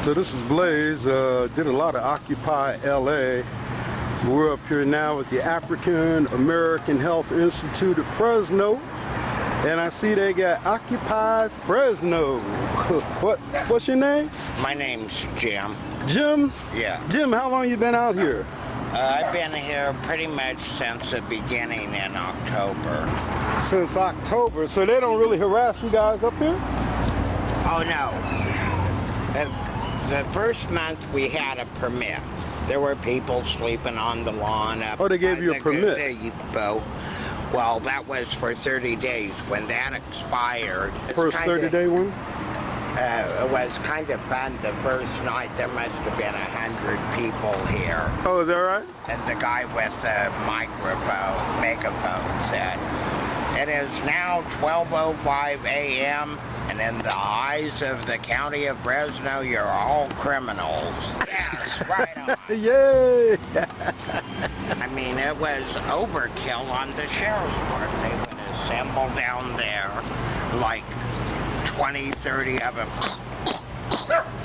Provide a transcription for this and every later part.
So this is Blaze. Did a lot of Occupy LA. We're up here now at the African American Health Institute at Fresno, and I see they got Occupy Fresno. What's your name? My name's Jim. Jim? Yeah. Jim, how long you been out here? I've been here pretty much since the beginning in October. Since October, so they don't really harass you guys up here? Oh no. The first month we had a permit. There were people sleeping on the lawn up. Oh, they gave you a permit? Gazebo. Well, that was for 30 days. When that expired... First 30-day one? It was kind of fun. The first night there must have been 100 people here. Oh, is that right? And the guy with the megaphone said, "It is now 12:05 a.m. and in the eyes of the county of Fresno, you're all criminals." Yes, right on. Yay! I mean, it was overkill on the sheriff's part. They would assemble down there, like 20, 30 of them.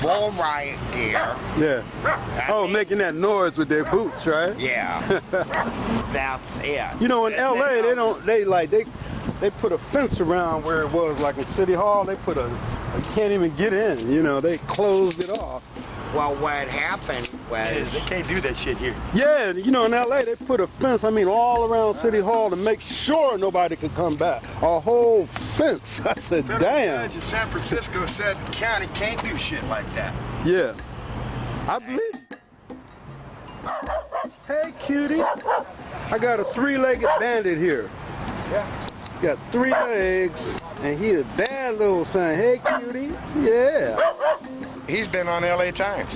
Full riot gear. Yeah. Oh, making that noise with their boots, right? Yeah. That's it. You know, in LA, they put a fence around where it was like in City Hall. They put you can't even get in, you know, they closed it off. Well, what happened was... They can't do that shit here. Yeah, you know, in LA, they put a fence, I mean, all around City Hall to make sure nobody could come back. A whole fence. I said, damn. The judge in San Francisco said the county can't do shit like that. Yeah. I believe you. Hey, cutie. I got a three-legged bandit here. Yeah. Got 3 legs, and he a bad little thing. Hey, cutie. Yeah. He's been on LA Times.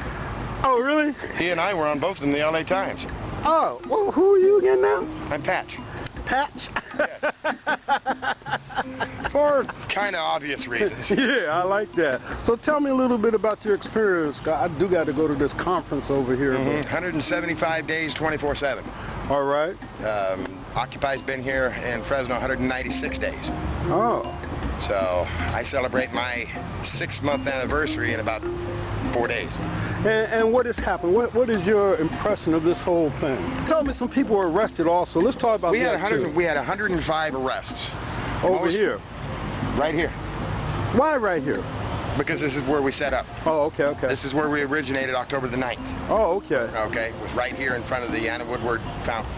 Oh, really? He and I were on both of them, the LA Times. Oh, well, who are you again now? I'm Patch. Patch? Yes. For kind of obvious reasons. Yeah, I like that. So tell me a little bit about your experience. I do got to go to this conference over here. 175 days, 24/7. All right. Occupy's been here in Fresno 196 days. Oh. So I celebrate my 6-month anniversary in about 4 days. And what has happened? What is your impression of this whole thing? Tell me some people were arrested also. Let's talk about that too. We had 105 arrests. Over here? Right here. Why right here? Because this is where we set up. Oh, okay, okay. This is where we originated October the 9th. Oh, okay. Okay, it was right here in front of the Anna Woodward fountain.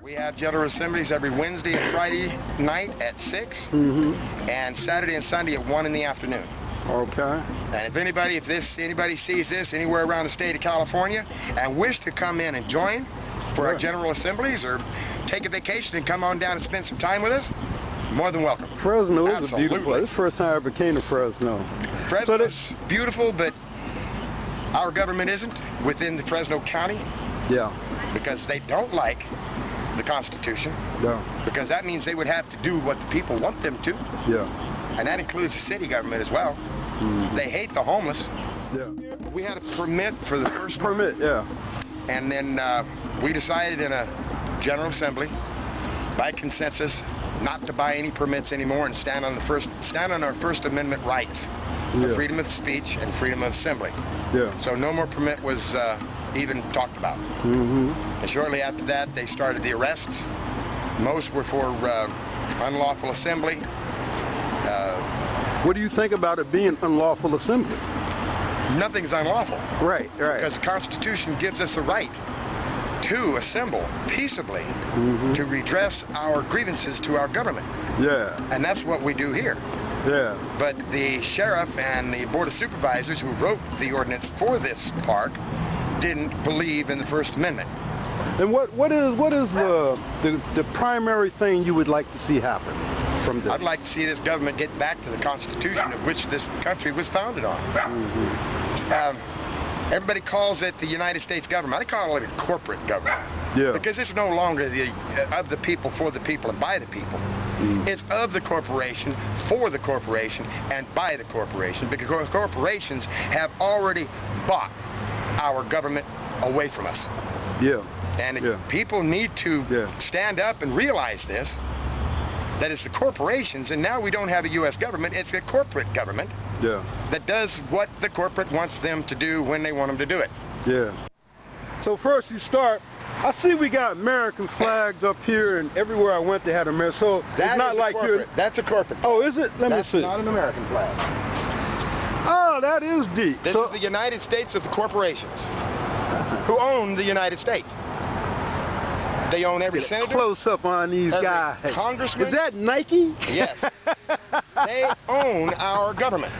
We have general assemblies every Wednesday and Friday night at 6, and Saturday and Sunday at 1 in the afternoon. Okay. And if anybody sees this anywhere around the state of California and wish to come in and join for our general assemblies or take a vacation and come on down and spend some time with us, more than welcome. Fresno is a beautiful place. It's the first time I ever came to Fresno. Fresno's beautiful, but our government isn't within the Fresno County. Yeah. Because they don't like the Constitution. Yeah. Because that means they would have to do what the people want them to. Yeah. And that includes the city government as well. They hate the homeless. Yeah. We had a permit for the first permit, yeah. And then we decided in a general assembly, by consensus, not to buy any permits anymore and stand on our First Amendment rights, freedom of speech and freedom of assembly. Yeah. So no more permit was even talked about. And shortly after that, they started the arrests. Most were for unlawful assembly. What do you think about it being unlawful assembly? Nothing's unlawful. Right, right. Because the Constitution gives us the right to assemble peaceably to redress our grievances to our government. Yeah. And that's what we do here. Yeah. But the sheriff and the board of supervisors who wrote the ordinance for this park didn't believe in the First Amendment. And what is the primary thing you would like to see happen from this? I'd like to see this government get back to the Constitution of which this country was founded on. Everybody calls it the United States government. I call it a corporate government. Yeah. Because it's no longer of the people, for the people, and by the people. It's of the corporation, for the corporation, and by the corporation. Because corporations have already bought our government away from us. Yeah. And people need to stand up and realize this, that it's the corporations, and now we don't have a U.S. government, it's a corporate government Yeah. that does what the corporate wants them to do when they want them to do it. Yeah. So first you start, I see we got American flags up here, and everywhere I went they had American. So it's not like you're... That's a corporate. Oh, is it? Let me see. That's not an American flag. Oh, that is deep. This is the United States of the corporations who own the United States. They own every senator. Close up on these guys. Congressman. Is that Nike? Yes. They own our government.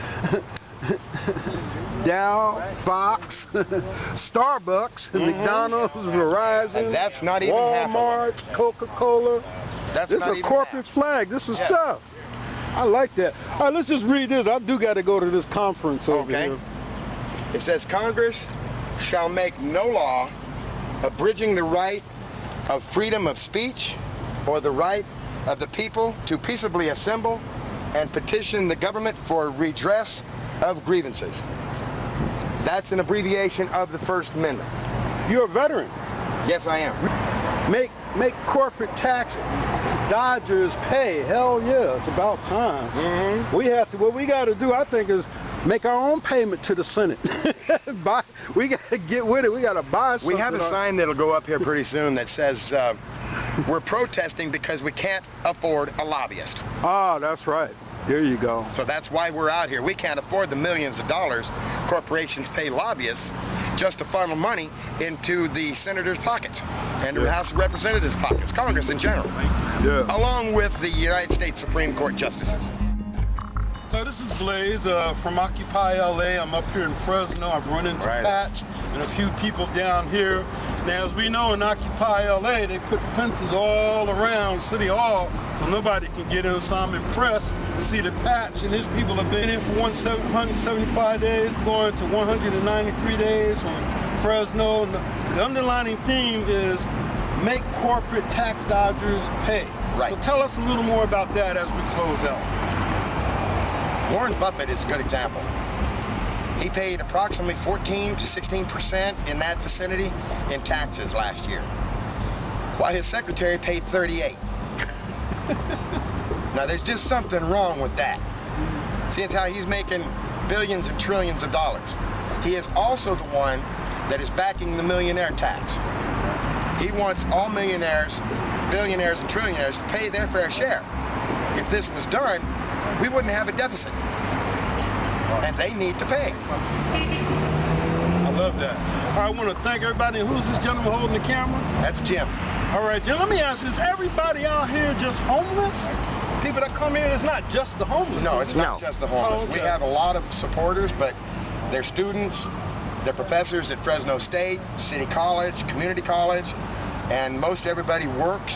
Dow, Fox, Starbucks, McDonald's, Verizon, And that's not even Walmart, Coca-Cola. That's This not is a even corporate half. flag. This is Yes. tough. I like that. All right, let's just read this. I do got to go to this conference over here. It says, Congress shall make no law abridging the right of freedom of speech or the right of the people to peaceably assemble and petition the government for redress of grievances. That's an abbreviation of the First Amendment. You're a veteran. Yes, I am. Make corporate tax dodgers pay. Hell yeah, it's about time. Mm-hmm. We have to. What we got to do, I think, is make our own payment to the Senate. We got to get with it. We got to buy something. We have a sign that'll go up here pretty soon that says we're protesting because we can't afford a lobbyist. Ah, that's right. There you go. So that's why we're out here. We can't afford the millions of dollars corporations pay lobbyists just to funnel money into the senators' pockets and the House of Representatives' pockets, Congress in general, along with the United States Supreme Court justices. So this is Blaze from Occupy LA. I'm up here in Fresno. I've run into Patch and a few people down here. Now, as we know, in Occupy LA, they put fences all around City Hall so nobody can get in. So I'm impressed to see that Patch and his people have been in for 175 days, going to 193 days on Fresno. The underlining theme is make corporate tax dodgers pay. Right. So tell us a little more about that as we close out. Warren Buffett is a good example. He paid approximately 14 to 16% in that vicinity in taxes last year, while his secretary paid 38. Now, there's just something wrong with that. Seeing how he's making billions and trillions of dollars. He is also the one that is backing the millionaire tax. He wants all millionaires, billionaires, and trillionaires to pay their fair share. If this was done, we wouldn't have a deficit. And they need to pay. I love that. I want to thank everybody. Who's this gentleman holding the camera? That's Jim. All right, Jim, let me ask you, is everybody out here just homeless? People that come here, it's not just the homeless. No, it's not just the homeless. Oh, okay. We have a lot of supporters, but they're students, they're professors at Fresno State, City College, Community College, and most everybody works.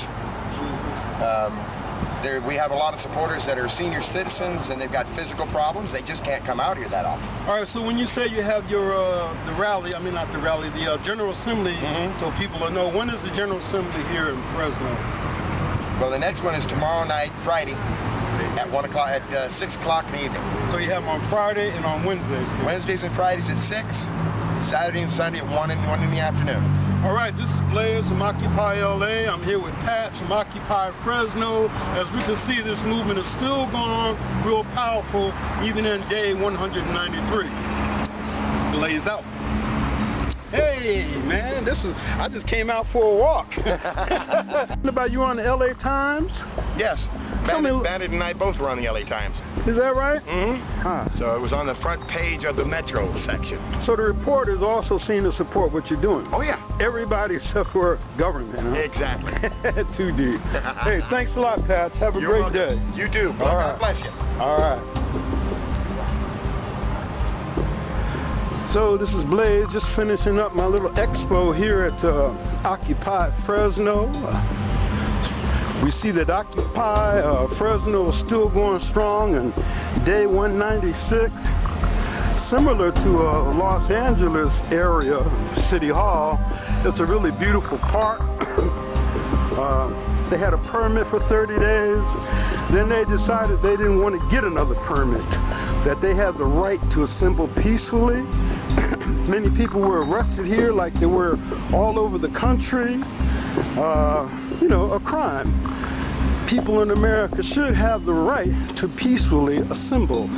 We have a lot of supporters that are senior citizens and they've got physical problems. They just can't come out here that often. All right, so when you say you have your the rally, I mean not the rally, the General Assembly, so people will know, when is the General Assembly here in Fresno? Well, the next one is tomorrow night, Friday, at 1 o'clock, at 6 o'clock in the evening. So you have them on Friday and on Wednesdays? Here. Wednesdays and Fridays at 6, Saturday and Sunday at 1 in the afternoon. All right, this is Blaze from Occupy LA. I'm here with Pat from Occupy Fresno. As we can see, this movement is still going on, real powerful, even in day 193. Blaze out. Hey, man, I just came out for a walk. About you on the LA Times? Yes. Bandit and I both were on the LA Times. Is that right? So it was on the front page of the Metro section. So the reporters also seem to support what you're doing. Oh, yeah. Everybody except for government, huh? Exactly. Too deep. Hey, thanks a lot, Pat. Have a great day. You too. All right. God bless you. All right. So this is Blaze, just finishing up my little expo here at Occupy Fresno. We see that Occupy Fresno is still going strong in day 196. Similar to Los Angeles area, City Hall, it's a really beautiful park. They had a permit for 30 days. Then they decided they didn't want to get another permit, that they have the right to assemble peacefully. Many people were arrested here like they were all over the country. You know, a crime. People in America should have the right to peacefully assemble.